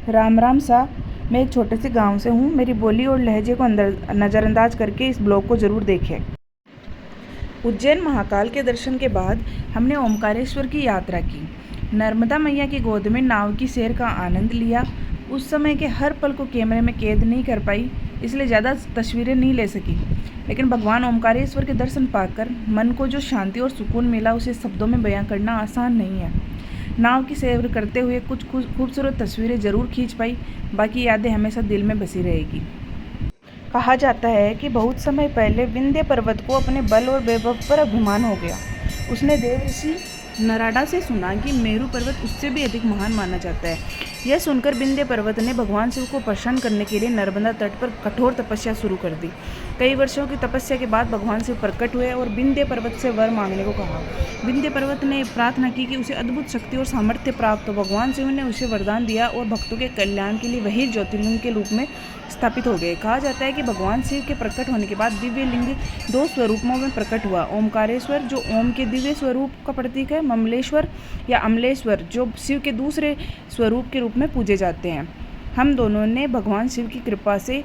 राम राम सा। मैं एक छोटे से गांव से हूँ। मेरी बोली और लहजे को नज़रअंदाज करके इस ब्लॉग को ज़रूर देखें। उज्जैन महाकाल के दर्शन के बाद हमने ओमकारेश्वर की यात्रा की। नर्मदा मैया की गोद में नाव की सैर का आनंद लिया। उस समय के हर पल को कैमरे में कैद नहीं कर पाई, इसलिए ज़्यादा तस्वीरें नहीं ले सकी, लेकिन भगवान ओमकारेश्वर के दर्शन पाकर मन को जो शांति और सुकून मिला उसे शब्दों में बयां करना आसान नहीं है। नाव की सैर करते हुए कुछ खूबसूरत तस्वीरें ज़रूर खींच पाई, बाकी यादें हमेशा दिल में बसी रहेगी। कहा जाता है कि बहुत समय पहले विंध्य पर्वत को अपने बल और वैभव पर अभिमान हो गया। उसने देव ऋषि नारदा से सुना कि मेरु पर्वत उससे भी अधिक महान माना जाता है। यह सुनकर विंध्य पर्वत ने भगवान शिव को प्रसन्न करने के लिए नर्मदा तट पर कठोर तपस्या शुरू कर दी। कई वर्षों की तपस्या के बाद भगवान शिव प्रकट हुए और विंध्य पर्वत से वर मांगने को कहा। विंध्य पर्वत ने प्रार्थना की कि उसे अद्भुत शक्ति और सामर्थ्य प्राप्त हो। भगवान शिव ने उसे वरदान दिया और भक्तों के कल्याण के लिए वही ज्योतिर्लिंग के रूप में स्थापित हो गए। कहा जाता है कि भगवान शिव के प्रकट होने के बाद दिव्य लिंग दो स्वरूपों में प्रकट हुआ। ओमकारेश्वर जो ओम के दिव्य स्वरूप का प्रतीक है, ममलेश्वर या अमलेश्वर जो शिव के दूसरे स्वरूप के रूप में पूजे जाते हैं। हम दोनों ने भगवान शिव की कृपा से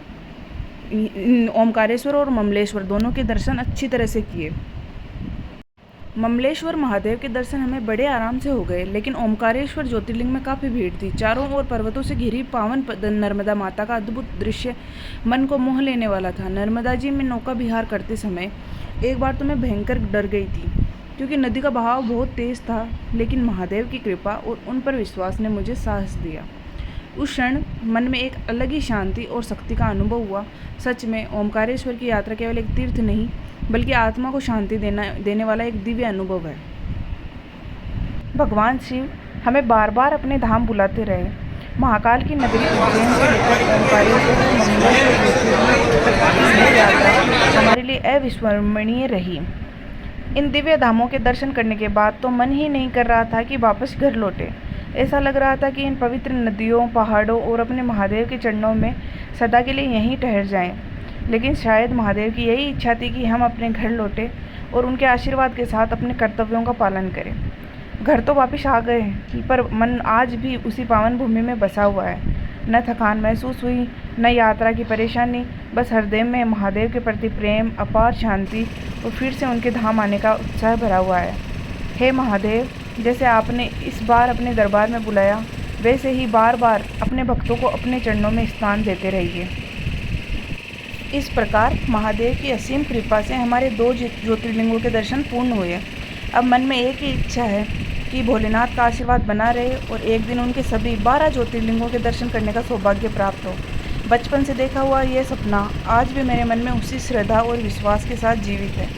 ओमकारेश्वर और ममलेश्वर दोनों के दर्शन अच्छी तरह से किए। ममलेश्वर महादेव के दर्शन हमें बड़े आराम से हो गए, लेकिन ओमकारेश्वर ज्योतिर्लिंग में काफ़ी भीड़ थी। चारों ओर पर्वतों से घिरी पावन नर्मदा माता का अद्भुत दृश्य मन को मोह लेने वाला था। नर्मदा जी में नौका विहार करते समय एक बार तो मैं भयंकर डर गई थी, क्योंकि नदी का बहाव बहुत तेज़ था, लेकिन महादेव की कृपा और उन पर विश्वास ने मुझे साहस दिया। उस क्षण मन में एक अलग ही शांति और शक्ति का अनुभव हुआ। सच में ओमकारेश्वर की यात्रा केवल एक तीर्थ नहीं, बल्कि आत्मा को शांति देने वाला एक दिव्य अनुभव है। भगवान शिव हमें बार बार अपने धाम बुलाते रहे। महाकाल की नगरी उज्जैन से लेकर ओमकारेश्वर यात्रा हमारे लिए अविस्मरणीय रही। इन दिव्य धामों के दर्शन करने के बाद तो मन ही नहीं कर रहा था कि वापस घर लौटे। ऐसा लग रहा था कि इन पवित्र नदियों, पहाड़ों और अपने महादेव के चरणों में सदा के लिए यहीं ठहर जाएं। लेकिन शायद महादेव की यही इच्छा थी कि हम अपने घर लौटें और उनके आशीर्वाद के साथ अपने कर्तव्यों का पालन करें। घर तो वापस आ गए, पर मन आज भी उसी पावन भूमि में बसा हुआ है। न थकान महसूस हुई, न यात्रा की परेशानी, बस हृदय में महादेव के प्रति प्रेम, अपार शांति और फिर से उनके धाम आने का उत्साह भरा हुआ है। हे महादेव, जैसे आपने इस बार अपने दरबार में बुलाया, वैसे ही बार बार अपने भक्तों को अपने चरणों में स्थान देते रहिए। इस प्रकार महादेव की असीम कृपा से हमारे 2 ज्योतिर्लिंगों के दर्शन पूर्ण हुए। अब मन में एक ही इच्छा है कि भोलेनाथ का आशीर्वाद बना रहे और एक दिन उनके सभी 12 ज्योतिर्लिंगों के दर्शन करने का सौभाग्य प्राप्त हो। बचपन से देखा हुआ यह सपना आज भी मेरे मन में उसी श्रद्धा और विश्वास के साथ जीवित है।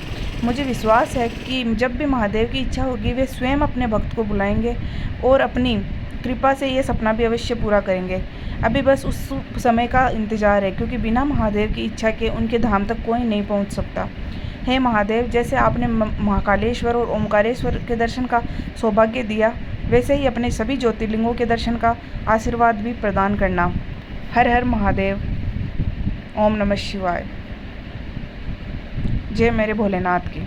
मुझे विश्वास है कि जब भी महादेव की इच्छा होगी, वे स्वयं अपने भक्त को बुलाएंगे और अपनी कृपा से ये सपना भी अवश्य पूरा करेंगे। अभी बस उस समय का इंतज़ार है, क्योंकि बिना महादेव की इच्छा के उनके धाम तक कोई नहीं पहुंच सकता। हे महादेव, जैसे आपने महाकालेश्वर और ओमकारेश्वर के दर्शन का सौभाग्य दिया, वैसे ही अपने सभी ज्योतिर्लिंगों के दर्शन का आशीर्वाद भी प्रदान करना। हर हर महादेव। ओम नमः शिवाय। जय मेरे भोलेनाथ की।